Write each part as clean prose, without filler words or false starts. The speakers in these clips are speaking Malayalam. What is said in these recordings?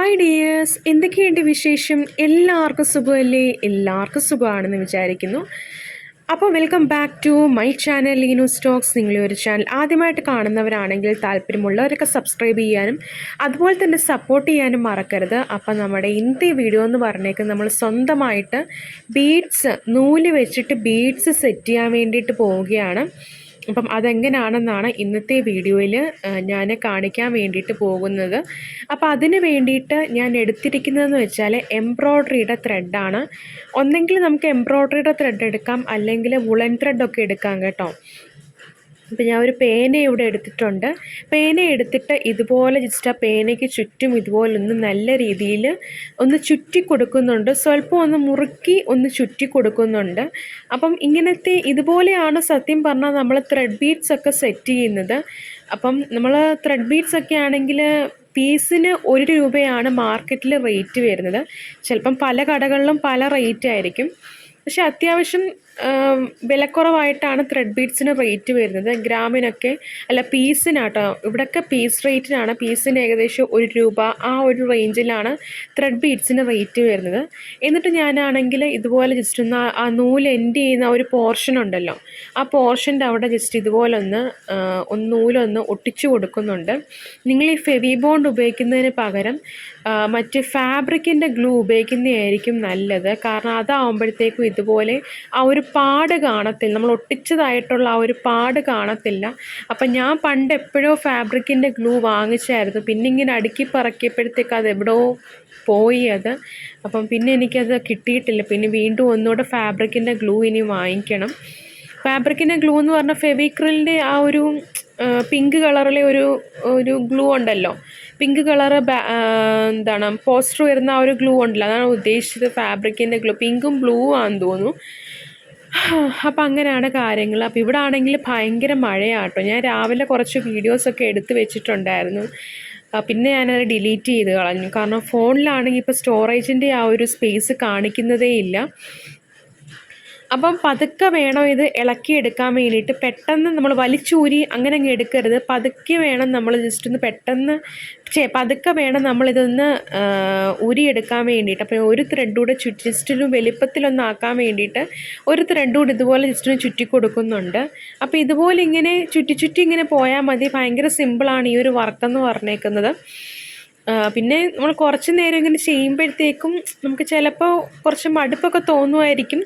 ഹായ് ഡിയേഴ്സ്, എന്തൊക്കെയുണ്ട് വിശേഷം? എല്ലാവർക്കും സുഖമല്ലേ? എല്ലാവർക്കും സുഖമാണെന്ന് വിചാരിക്കുന്നു. അപ്പോൾ welcome back to my channel Leenu stocks. നിങ്ങളെ ഒരു ചാനൽ ആദ്യമായിട്ട് കാണുന്നവരാണെങ്കിൽ താല്പര്യമുള്ളവരൊക്കെ സബ്സ്ക്രൈബ് ചെയ്യാനും അതുപോലെ തന്നെ സപ്പോർട്ട് ചെയ്യാനും മറക്കരുത്. അപ്പോൾ നമ്മുടെ ഇന്നത്തെ വീഡിയോ എന്ന് പറഞ്ഞേക്ക് നമ്മൾ സ്വന്തമായിട്ട് ബീഡ്സ് നൂല് വെച്ചിട്ട് ബീഡ്സ് സെറ്റ് ചെയ്യാൻ വേണ്ടിയിട്ട് പോവുകയാണ്. അപ്പം അതെങ്ങനെയാണെന്നാണ് ഇന്നത്തെ വീഡിയോയിൽ ഞാൻ കാണിക്കാൻ വേണ്ടിയിട്ട് പോകുന്നത്. അപ്പോൾ അതിന് വേണ്ടിയിട്ട് ഞാൻ എടുത്തിരിക്കുന്നതെന്ന് വെച്ചാൽ എംബ്രോയ്ഡറിയുടെ ത്രെഡാണ്. ഒന്നെങ്കിൽ നമുക്ക് എംബ്രോയ്ഡറിയുടെ ത്രെഡ് എടുക്കാം, അല്ലെങ്കിൽ വുളൻ ത്രെഡൊക്കെ എടുക്കാം കേട്ടോ. അപ്പോൾ ഞാൻ ഒരു പേന ഇവിടെ എടുത്തിട്ടുണ്ട്. പേന എടുത്തിട്ട് ഇതുപോലെ ജസ്റ്റ് ആ പേനയ്ക്ക് ചുറ്റും ഇതുപോലൊന്ന് നല്ല രീതിയിൽ ഒന്ന് ചുറ്റി കൊടുക്കുന്നുണ്ട്. സ്വല്പം ഒന്ന് മുറുക്കി ഒന്ന് ചുറ്റി കൊടുക്കുന്നുണ്ട്. അപ്പം ഇങ്ങനത്തെ ഇതുപോലെയാണ് സത്യം പറഞ്ഞാൽ നമ്മൾ ത്രെഡ് ബീഡ്സ് ഒക്കെ സെറ്റ് ചെയ്യുന്നത്. അപ്പം നമ്മൾ ത്രെഡ് ബീഡ്സ് ഒക്കെ ആണെങ്കിൽ പീസിന് 1 രൂപയാണ് മാർക്കറ്റിൽ റേറ്റ് വരുന്നത്. ചിലപ്പം പല കടകളിലും പല റേറ്റ് ആയിരിക്കും. പക്ഷെ അത്യാവശ്യം വിലക്കുറവായിട്ടാണ് ത്രെഡ് ബീഡ്സിന് റേറ്റ് വരുന്നത്. ഗ്രാമിനൊക്കെ അല്ല, പീസിനാട്ടോ. ഇവിടെയൊക്കെ പീസ് റേറ്റിനാണ്. പീസിന് ഏകദേശം 1 രൂപ ആ ഒരു റേഞ്ചിലാണ് ത്രെഡ് ബീഡ്സിന് റേറ്റ് വരുന്നത്. എന്നിട്ട് ഞാനാണെങ്കിൽ ഇതുപോലെ ജസ്റ്റ് ഒന്ന് ആ നൂല് എൻഡ് ചെയ്യുന്ന ഒരു പോർഷൻ ഉണ്ടല്ലോ, ആ പോർഷൻ്റെ അവിടെ ജസ്റ്റ് ഇതുപോലെ ഒന്ന് നൂലൊന്ന് ഒട്ടിച്ചു കൊടുക്കുന്നുണ്ട്. നിങ്ങൾ ഈ ഫെവി ബോണ്ട് ഉപയോഗിക്കുന്നതിന് പകരം മറ്റ് ഫാബ്രിക്കിൻ്റെ ഗ്ലൂ ഉപയോഗിക്കുന്നതായിരിക്കും നല്ലത്. കാരണം അതാവുമ്പോഴത്തേക്കും ഇതുപോലെ ആ ഒരു പാട് കാണത്തില്ല, നമ്മൾ ഒട്ടിച്ചതായിട്ടുള്ള ആ ഒരു പാട് കാണത്തില്ല. അപ്പം ഞാൻ പണ്ട് എപ്പോഴോ ഫാബ്രിക്കിൻ്റെ ഗ്ലൂ വാങ്ങിച്ചായിരുന്നു. പിന്നെ ഇങ്ങനെ അടുക്കി പറക്കിയപ്പോഴത്തേക്ക് അത് എവിടെയോ പോയി അത്. അപ്പം പിന്നെ എനിക്കത് കിട്ടിയിട്ടില്ല. പിന്നെ വീണ്ടും ഒന്നുകൂടെ ഫാബ്രിക്കിൻ്റെ ഗ്ലൂ ഇനി വാങ്ങിക്കണം. ഫാബ്രിക്കിൻ്റെ ഗ്ലൂ എന്ന് പറഞ്ഞാൽ ഫെവിക്രിലിൻ്റെ ആ ഒരു പിങ്ക് കളറിലെ ഒരു ഗ്ലൂ ഉണ്ടല്ലോ, പിങ്ക് കളറ് എന്താണ് പോസ്റ്റർ വരുന്ന ആ ഒരു ഗ്ലൂ ഉണ്ടല്ലോ, അതാണ് ഉദ്ദേശിച്ചത്. ഫാബ്രിക്കിൻ്റെ ഗ്ലൂ പിങ്കും ബ്ലൂ ആണെന്ന് തോന്നുന്നു. അപ്പം അങ്ങനെയാണ് കാര്യങ്ങൾ. അപ്പോൾ ഇവിടെ ആണെങ്കിൽ ഭയങ്കര മഴയാട്ടോ. ഞാൻ രാവിലെ കുറച്ച് വീഡിയോസൊക്കെ എടുത്ത് വെച്ചിട്ടുണ്ടായിരുന്നു. പിന്നെ ഞാനത് ഡിലീറ്റ് ചെയ്ത് കളഞ്ഞു. കാരണം ഫോണിലാണെങ്കിൽ ഇപ്പോൾ സ്റ്റോറേജിൻ്റെ ആ ഒരു സ്പേസ് കാണിക്കുന്നതേ ഇല്ല. അപ്പം പതുക്കെ വേണം ഇത് ഇളക്കിയെടുക്കാൻ വേണ്ടിയിട്ട്. പെട്ടെന്ന് നമ്മൾ വലിച്ചൂരി അങ്ങനെ അങ്ങ് എടുക്കരുത്. പതുക്കെ വേണം നമ്മൾ ജസ്റ്റ് ഒന്ന് പെട്ടെന്ന് പതുക്കെ വേണം നമ്മളിതൊന്ന് ഊരിയെടുക്കാൻ വേണ്ടിയിട്ട്. അപ്പോൾ ഒരു ത്രെഡ് കൂടെ ജസ്റ്റ് വലിപ്പത്തിലൊന്നാക്കാൻ വേണ്ടിയിട്ട് ഒരു ത്രെഡ് കൂടെ ഇതുപോലെ ജസ്റ്റ് ഒന്ന് ചുറ്റി കൊടുക്കുന്നുണ്ട്. അപ്പോൾ ഇതുപോലെ ഇങ്ങനെ ചുറ്റി ഇങ്ങനെ പോയാൽ മതി. ഭയങ്കര സിമ്പിളാണ് ഈ ഒരു വർക്കെന്ന് പറഞ്ഞേക്കുന്നത്. പിന്നെ നമ്മൾ കുറച്ച് നേരം ഇങ്ങനെ ചെയ്യുമ്പോഴത്തേക്കും നമുക്ക് ചിലപ്പോൾ കുറച്ച് മടുപ്പൊക്കെ തോന്നുമായിരിക്കും.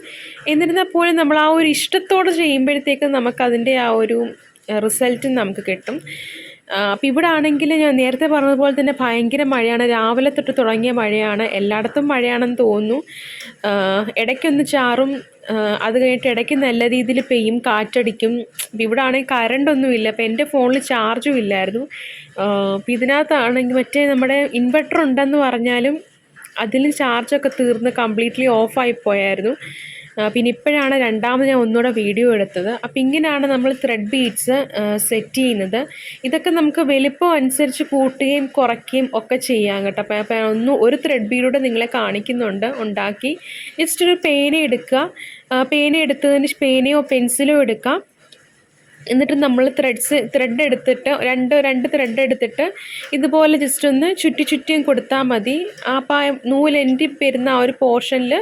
എന്നിരുന്നാൽ പോലും നമ്മൾ ആ ഒരു ഇഷ്ടത്തോടെ ചെയ്യുമ്പോഴത്തേക്കും നമുക്കതിൻ്റെ ആ ഒരു റിസൾട്ട് നമുക്ക് കിട്ടും. അപ്പോൾ ഇവിടെ ആണെങ്കിൽ ഞാൻ നേരത്തെ പറഞ്ഞതുപോലെ തന്നെ ഭയങ്കര മഴയാണ്. രാവിലെ തൊട്ട് തുടങ്ങിയ മഴയാണ്. എല്ലായിടത്തും മഴയാണെന്ന് തോന്നുന്നു. ഇടയ്ക്കൊന്ന് ചാറും, അത് കഴിഞ്ഞിട്ട് ഇടയ്ക്ക് നല്ല രീതിയിൽ പെയ്യും, കാറ്റടിക്കും. ഇവിടെ ആണെങ്കിൽ കറണ്ടൊന്നുമില്ല. അപ്പോൾ എൻ്റെ ഫോണിൽ ചാർജും ഇല്ലായിരുന്നു. അപ്പോൾ ഇതിനകത്താണെങ്കിൽ മറ്റേ നമ്മുടെ ഇൻവെർട്ടർ ഉണ്ടെന്ന് പറഞ്ഞാലും അതിൽ ചാർജൊക്കെ തീർന്ന് കംപ്ലീറ്റ്ലി ഓഫായിപ്പോയായിരുന്നു. പിന്നെ ഇപ്പോഴാണ് രണ്ടാമത് ഞാൻ ഒന്നുകൂടെ വീഡിയോ എടുത്തത്. അപ്പോൾ ഇങ്ങനെയാണ് നമ്മൾ ത്രെഡ് ബീഡ്സ് സെറ്റ് ചെയ്യുന്നത്. ഇതൊക്കെ നമുക്ക് വലിപ്പം അനുസരിച്ച് കൂട്ടുകയും കുറയ്ക്കുകയും ഒക്കെ ചെയ്യാം കേട്ടോ. അപ്പോൾ ഒരു ത്രെഡ് ബീഡൂടെ നിങ്ങളെ കാണിക്കുന്നുണ്ട് ഉണ്ടാക്കി. ജസ്റ്റ് ഒരു പേന എടുക്കുക. പേന എടുത്തതിന് പേനയോ പെൻസിലോ എടുക്കാം. എന്നിട്ട് നമ്മൾ ത്രെഡ് എടുത്തിട്ട് രണ്ട് ത്രെഡ് എടുത്തിട്ട് ഇതുപോലെ ജസ്റ്റ് ഒന്ന് ചുറ്റിയും കൊടുത്താൽ മതി. ആ നൂലെൻറ്റി വരുന്ന ആ ഒരു പോർഷനിൽ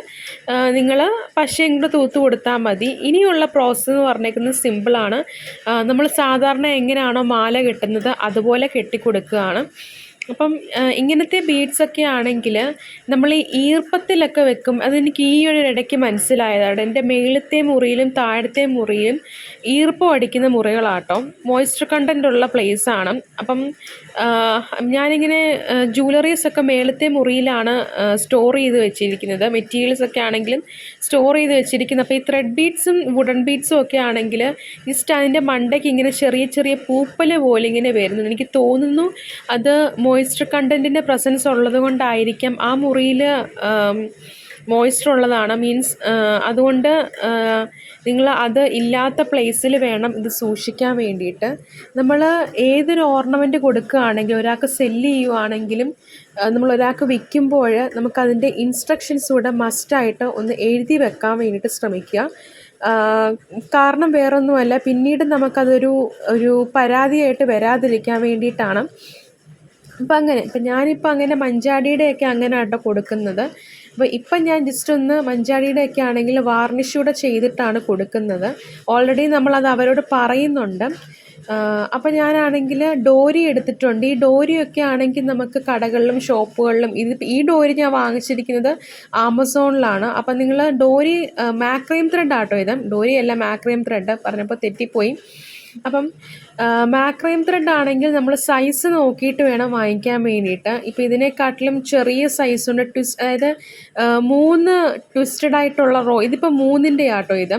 നിങ്ങൾ പശയും കൂടെ തൂത്ത് കൊടുത്താൽ മതി. ഇനിയുള്ള പ്രോസസ്സ് എന്ന് പറഞ്ഞേക്കുന്നത് സിമ്പിളാണ്. നമ്മൾ സാധാരണ എങ്ങനെയാണോ മാല കെട്ടുന്നത് അതുപോലെ കെട്ടിക്കൊടുക്കുകയാണ്. അപ്പം ഇങ്ങനത്തെ ബീഡ്സൊക്കെ ആണെങ്കിൽ നമ്മൾ ഈ ഈർപ്പത്തിലൊക്കെ വെക്കും. അതെനിക്ക് ഈ ഒരു ഇടയ്ക്ക് മനസ്സിലായതാണ്. എൻ്റെ മേളത്തെ മുറിയിലും താഴത്തെ മുറിയിലും ഈർപ്പം അടിക്കുന്ന മുറികളാട്ടോ. മോയ്സ്ചർ കണ്ടൻ്റ് ഉള്ള പ്ലേസാണ്. അപ്പം ഞാനിങ്ങനെ ജ്വല്ലറീസൊക്കെ മേളത്തെ മുറിയിലാണ് സ്റ്റോർ ചെയ്ത് വെച്ചിരിക്കുന്നത്. മെറ്റീരിയൽസൊക്കെ ആണെങ്കിലും സ്റ്റോർ ചെയ്ത് വെച്ചിരിക്കുന്നത്. അപ്പോൾ ഈ ത്രെഡ് ബീഡ്സും വുഡൻ ബീഡ്സും ഒക്കെ ആണെങ്കിൽ ജസ്റ്റ് അതിൻ്റെ മണ്ടയ്ക്ക് ഇങ്ങനെ ചെറിയ പൂപ്പൽ പോലെ ഇങ്ങനെ വരുന്നു. എനിക്ക് തോന്നുന്നു അത് മോയ്സ്ചർ കണ്ടൻറ്റിൻ്റെ പ്രസൻസ് ഉള്ളത് കൊണ്ടായിരിക്കാം. ആ മുറിയിൽ മോയ്സ്ചർ ഉള്ളതാണ്, മീൻസ് അതുകൊണ്ട് നിങ്ങൾ അത് ഇല്ലാത്ത പ്ലേസിൽ വേണം ഇത് സൂക്ഷിക്കാൻ വേണ്ടിയിട്ട്. നമ്മൾ ഏതൊരു ഓർണമെൻറ്റ് കൊടുക്കുകയാണെങ്കിലും ഒരാൾക്ക് സെല്ല് ചെയ്യുകയാണെങ്കിലും നമ്മൾ ഒരാൾക്ക് വിൽക്കുമ്പോൾ നമുക്കതിൻ്റെ ഇൻസ്ട്രക്ഷൻസ് കൂടെ മസ്റ്റായിട്ട് ഒന്ന് എഴുതി വെക്കാൻ വേണ്ടിയിട്ട് ശ്രമിക്കുക. കാരണം വേറൊന്നുമല്ല, പിന്നീട് നമുക്കതൊരു പരാതിയായിട്ട് വരാതിരിക്കാൻ വേണ്ടിയിട്ടാണ്. അപ്പം അങ്ങനെ ഞാനിപ്പോൾ അങ്ങനെ മഞ്ചാടിയുടെയൊക്കെ അങ്ങനെ ആട്ടോ കൊടുക്കുന്നത്. അപ്പോൾ ഇപ്പം ഞാൻ ജസ്റ്റ് ഒന്ന് മഞ്ചാടിയുടെയൊക്കെ ആണെങ്കിൽ വാർണിഷ് കൂടെ ചെയ്തിട്ടാണ് കൊടുക്കുന്നത്. ഓൾറെഡി നമ്മളത് അവരോട് പറയുന്നുണ്ട്. അപ്പം ഞാനാണെങ്കിൽ ഡോരി എടുത്തിട്ടുണ്ട്. ഈ ഡോരിയൊക്കെ ആണെങ്കിൽ നമുക്ക് കടകളിലും ഷോപ്പുകളിലും ഈ ഡോരി ഞാൻ വാങ്ങിച്ചിരിക്കുന്നത് ആമസോണിലാണ്. അപ്പം നിങ്ങൾ ഡോരി മാക്രൈം ത്രെഡ് ആട്ടോ ഇത്. ഡോരി അല്ല, മാക്രൈം ത്രെഡ് പറഞ്ഞപ്പോൾ തെറ്റിപ്പോയി. അപ്പം മാക്രൈം ത്രെഡ് ആണെങ്കിൽ നമ്മൾ സൈസ് നോക്കിയിട്ട് വേണം വാങ്ങിക്കാൻ വേണ്ടിയിട്ട്. ഇപ്പം ഇതിനെക്കാട്ടിലും ചെറിയ സൈസുണ്ട്, അതായത് 3 ട്വിസ്റ്റഡ് ആയിട്ടുള്ള ഇതിപ്പോൾ 3ൻ്റെ ആട്ടോ ഇത്.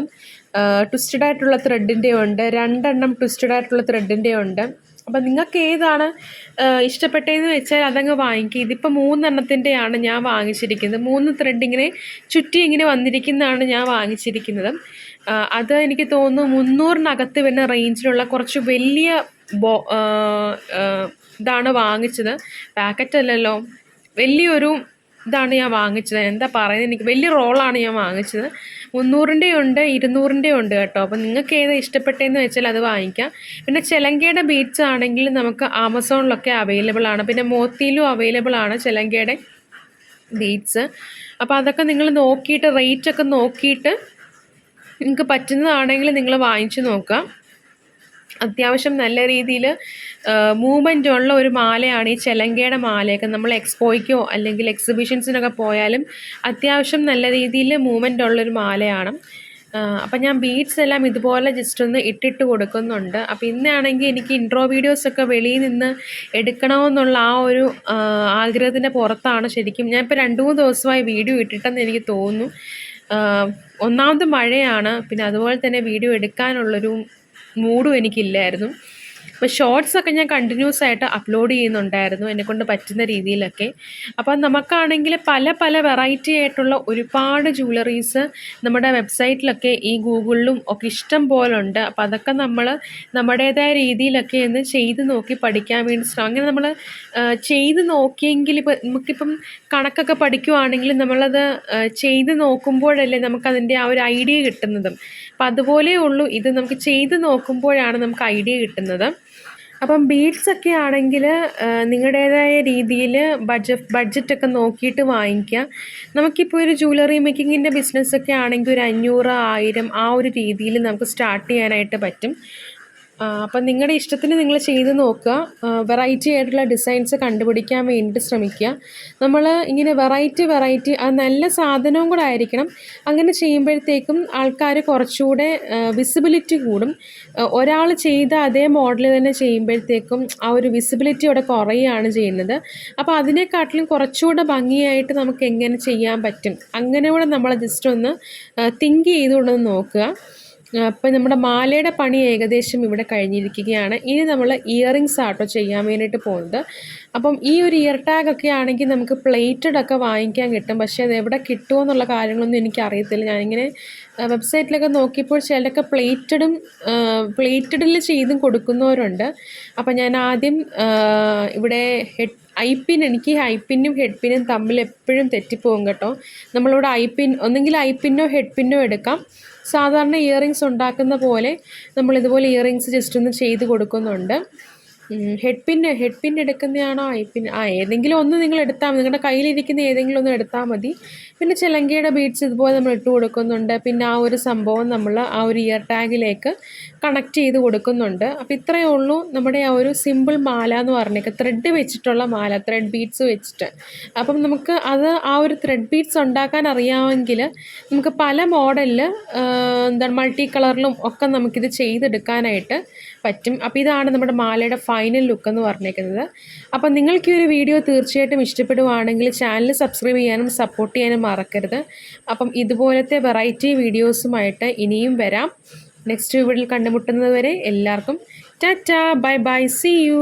ട്വിസ്റ്റഡ് ആയിട്ടുള്ള ത്രെഡിൻ്റെ ഉണ്ട്, 2 ട്വിസ്റ്റഡ് ആയിട്ടുള്ള ത്രെഡിൻ്റെ ഉണ്ട്. അപ്പം നിങ്ങൾക്ക് ഏതാണ് ഇഷ്ടപ്പെട്ടതെന്ന് വെച്ചാൽ അതങ്ങ് വാങ്ങിക്കുക. ഇതിപ്പോൾ 3 ഞാൻ വാങ്ങിച്ചിരിക്കുന്നത്. 3 ത്രെഡ് ഇങ്ങനെ ചുറ്റി ഇങ്ങനെ വന്നിരിക്കുന്നതാണ് ഞാൻ വാങ്ങിച്ചിരിക്കുന്നത്. അത് എനിക്ക് തോന്നുന്നു 300-നകത്ത് വരുന്ന റേഞ്ചിലുള്ള കുറച്ച് വലിയ ഇതാണ് വാങ്ങിച്ചത്. പാക്കറ്റ് അല്ലല്ലോ, വലിയൊരു ഇതാണ് ഞാൻ വാങ്ങിച്ചത്. എന്താ പറയുന്നത്, എനിക്ക് വലിയ റോളാണ് ഞാൻ വാങ്ങിച്ചത്. 300ൻ്റെ ഉണ്ട്, 200ൻ്റെ ഉണ്ട് കേട്ടോ. അപ്പം നിങ്ങൾക്ക് ഏത് ഇഷ്ടപ്പെട്ടതെന്ന് വെച്ചാൽ അത് വാങ്ങിക്കാം. പിന്നെ ചിലങ്കയുടെ ബീഡ്സ് ആണെങ്കിൽ നമുക്ക് ആമസോണിലൊക്കെ അവൈലബിൾ ആണ്. പിന്നെ മോത്തിയിലും അവൈലബിൾ ആണ് ചിലങ്കയുടെ ബീഡ്സ്. അപ്പോൾ അതൊക്കെ നിങ്ങൾ നോക്കിയിട്ട് റേറ്റൊക്കെ നോക്കിയിട്ട് നിങ്ങൾക്ക് പറ്റുന്നതാണെങ്കിൽ നിങ്ങൾ വാങ്ങിച്ചു നോക്കുക. അത്യാവശ്യം നല്ല രീതിയിൽ മൂവ്മെൻ്റ് ഉള്ള ഒരു മാലയാണ് ഈ ചിലങ്കയുടെ മാലയൊക്കെ. നമ്മൾ എക്സ്പോയ്ക്കോ അല്ലെങ്കിൽ എക്സിബിഷൻസിനൊക്കെ പോയാലും അത്യാവശ്യം നല്ല രീതിയിൽ മൂവ്മെൻ്റ് ഉള്ളൊരു മാലയാണ്. അപ്പം ഞാൻ ബീഡ്സ് എല്ലാം ഇതുപോലെ ജസ്റ്റ് ഒന്ന് ഇട്ടിട്ട് കൊടുക്കുന്നുണ്ട്. അപ്പോൾ ഇന്നാണെങ്കിൽ എനിക്ക് ഇൻട്രോ വീഡിയോസൊക്കെ വെളിയിൽ നിന്ന് എടുക്കണമെന്നുള്ള ആ ഒരു ആഗ്രഹത്തിൻ്റെ പുറത്താണ് ശരിക്കും ഞാനിപ്പോൾ 2-3 ദിവസമായി വീഡിയോ ഇട്ടിട്ടെന്ന് എനിക്ക് തോന്നുന്നു. ഒന്നാമത് മഴയാണ്, പിന്നെ അതുപോലെ തന്നെ വീഡിയോ എടുക്കാനുള്ളൊരു മൂഡും എനിക്കില്ലായിരുന്നു. അപ്പോൾ ഷോർട്സൊക്കെ ഞാൻ കണ്ടിന്യൂസ് ആയിട്ട് അപ്ലോഡ് ചെയ്യുന്നുണ്ടായിരുന്നു എന്നെക്കൊണ്ട് പറ്റുന്ന രീതിയിലൊക്കെ. അപ്പം നമുക്കാണെങ്കിൽ പല പല വെറൈറ്റി ആയിട്ടുള്ള ഒരുപാട് ജ്വല്ലറീസ് നമ്മുടെ വെബ്സൈറ്റിലൊക്കെ ഈ ഗൂഗിളിലും ഒക്കെ ഇഷ്ടം പോലെ ഉണ്ട്. അപ്പം അതൊക്കെ നമ്മൾ നമ്മുടേതായ രീതിയിലൊക്കെ ഒന്ന് ചെയ്ത് നോക്കി പഠിക്കാൻ വേണ്ടി അങ്ങനെ നമ്മൾ ചെയ്ത് നോക്കിയെങ്കിൽ ഇപ്പം നമുക്കിപ്പം കണക്കൊക്കെ പഠിക്കുവാണെങ്കിൽ നമ്മളത് ചെയ്ത് നോക്കുമ്പോഴല്ലേ നമുക്കതിൻ്റെ ആ ഒരു ഐഡിയ കിട്ടുന്നതും. അപ്പം അതുപോലെ ഉള്ളൂ ഇത്, നമുക്ക് ചെയ്ത് നോക്കുമ്പോഴാണ് നമുക്ക് ഐഡിയ കിട്ടുന്നത്. അപ്പം ബീഡ്സൊക്കെ ആണെങ്കിൽ നിങ്ങളുടേതായ രീതിയിൽ ബഡ്ജറ്റൊക്കെ നോക്കിയിട്ട് വാങ്ങിക്കുക. നമുക്കിപ്പോൾ ഒരു ജ്വല്ലറി മേക്കിങ്ങിൻ്റെ ബിസിനസ്സൊക്കെ ആണെങ്കിൽ ഒരു 500, 1000 ആ ഒരു രീതിയിൽ നമുക്ക് സ്റ്റാർട്ട് ചെയ്യാനായിട്ട് പറ്റും. അപ്പം നിങ്ങളുടെ ഇഷ്ടത്തിന് നിങ്ങൾ ചെയ്ത് നോക്കുക. വെറൈറ്റി ആയിട്ടുള്ള ഡിസൈൻസ് കണ്ടുപിടിക്കാൻ വേണ്ടിയിട്ട് ശ്രമിക്കുക. നമ്മൾ ഇങ്ങനെ വെറൈറ്റി അത് നല്ല സാധനവും കൂടെ ആയിരിക്കണം. അങ്ങനെ ചെയ്യുമ്പോഴത്തേക്കും ആൾക്കാർ കുറച്ചുകൂടെ വിസിബിലിറ്റി കൂടും. ഒരാൾ ചെയ്ത അതേ മോഡൽ തന്നെ ചെയ്യുമ്പോഴത്തേക്കും ആ ഒരു വിസിബിലിറ്റി അവിടെ കുറയുകയാണ് ചെയ്യുന്നത്. അപ്പോൾ അതിനെക്കാട്ടിലും കുറച്ചുകൂടെ ഭംഗിയായിട്ട് നമുക്ക് എങ്ങനെ ചെയ്യാൻ പറ്റും, അങ്ങനെ കൂടെ നമ്മൾ ജസ്റ്റ് ഒന്ന് തിങ്ക് ചെയ്തുകൊണ്ടൊന്ന് നോക്കുക. അപ്പം നമ്മുടെ മാലയുടെ പണി ഏകദേശം ഇവിടെ കഴിഞ്ഞിരിക്കുകയാണ്. ഇനി നമ്മൾ ഇയറിങ്സ് ആട്ടോ ചെയ്യാൻ വേണ്ടിയിട്ട് പോകുന്നത്. അപ്പം ഈ ഒരു ഇയർ ടാഗൊക്കെ ആണെങ്കിൽ നമുക്ക് പ്ലേറ്റഡ് ഒക്കെ വാങ്ങിക്കാൻ കിട്ടും. പക്ഷേ അത് എവിടെ കിട്ടുമോ എന്നുള്ള കാര്യങ്ങളൊന്നും എനിക്കറിയത്തില്ല. ഞാനിങ്ങനെ വെബ്സൈറ്റിലൊക്കെ നോക്കിയപ്പോൾ ചിലരൊക്കെ പ്ലേറ്റഡിൽ ചെയ്തും കൊടുക്കുന്നവരുണ്ട്. അപ്പം ഞാൻ ആദ്യം ഇവിടെ എനിക്ക് ഐപ്പിന്നും ഹെഡ് പിന്നും തമ്മിൽ എപ്പോഴും തെറ്റിപ്പോകും കേട്ടോ. നമ്മളിവിടെ ഒന്നെങ്കിൽ ഐപ്പിന്നോ ഹെഡ് പിന്നോ എടുക്കാം. സാധാരണ ഇയറിങ്സ് ഉണ്ടാക്കുന്ന പോലെ നമ്മളിതുപോലെ ഇയറിങ്സ് ജസ്റ്റ് ഒന്ന് ചെയ്ത് കൊടുക്കുന്നുണ്ട്. ഹെഡ് പിൻ എടുക്കുന്നതാണോ ഏതെങ്കിലും ഒന്ന് നിങ്ങൾ എടുത്താൽ മതി. നിങ്ങളുടെ കയ്യിലിരിക്കുന്ന ഏതെങ്കിലും ഒന്ന് എടുത്താൽ മതി. പിന്നെ ചിലങ്കയുടെ ബീഡ്സ് ഇതുപോലെ നമ്മൾ ഇട്ട് കൊടുക്കുന്നുണ്ട്. പിന്നെ ആ ഒരു സംഭവം നമ്മൾ ആ ഒരു ഇയർ ടാഗിലേക്ക് കണക്ട് ചെയ്ത് കൊടുക്കുന്നുണ്ട്. അപ്പോൾ ഇത്രയേ ഉള്ളൂ നമ്മുടെ ആ ഒരു സിമ്പിൾ മാല എന്ന് പറഞ്ഞേക്ക്, ത്രെഡ് വെച്ചിട്ടുള്ള മാല, ത്രെഡ് ബീഡ്സ് വെച്ചിട്ട്. അപ്പം നമുക്ക് ആ ഒരു ത്രെഡ് ബീഡ്സ് ഉണ്ടാക്കാൻ അറിയാമെങ്കിൽ നമുക്ക് പല മോഡലിൽ മൾട്ടി കളറിലും ഒക്കെ നമുക്കിത് ചെയ്തെടുക്കാനായിട്ട് പറ്റും. അപ്പോൾ ഇതാണ് നമ്മുടെ മാലയുടെ ഫൈനൽ ലുക്ക് എന്ന് പറഞ്ഞേക്കുന്നത്. അപ്പം നിങ്ങൾക്ക് ഈ ഒരു വീഡിയോ തീർച്ചയായിട്ടും ഇഷ്ടപ്പെടുവാണെങ്കിൽ ചാനൽ സബ്സ്ക്രൈബ് ചെയ്യാനും സപ്പോർട്ട് ചെയ്യാനും മറക്കരുത്. അപ്പം ഇതുപോലത്തെ വെറൈറ്റി വീഡിയോസുമായിട്ട് ഇനിയും വരാം. നെക്സ്റ്റ് വീഡിയോയിൽ കണ്ടുമുട്ടുന്നത് വരെ എല്ലാവർക്കും tata, bye bye, see U.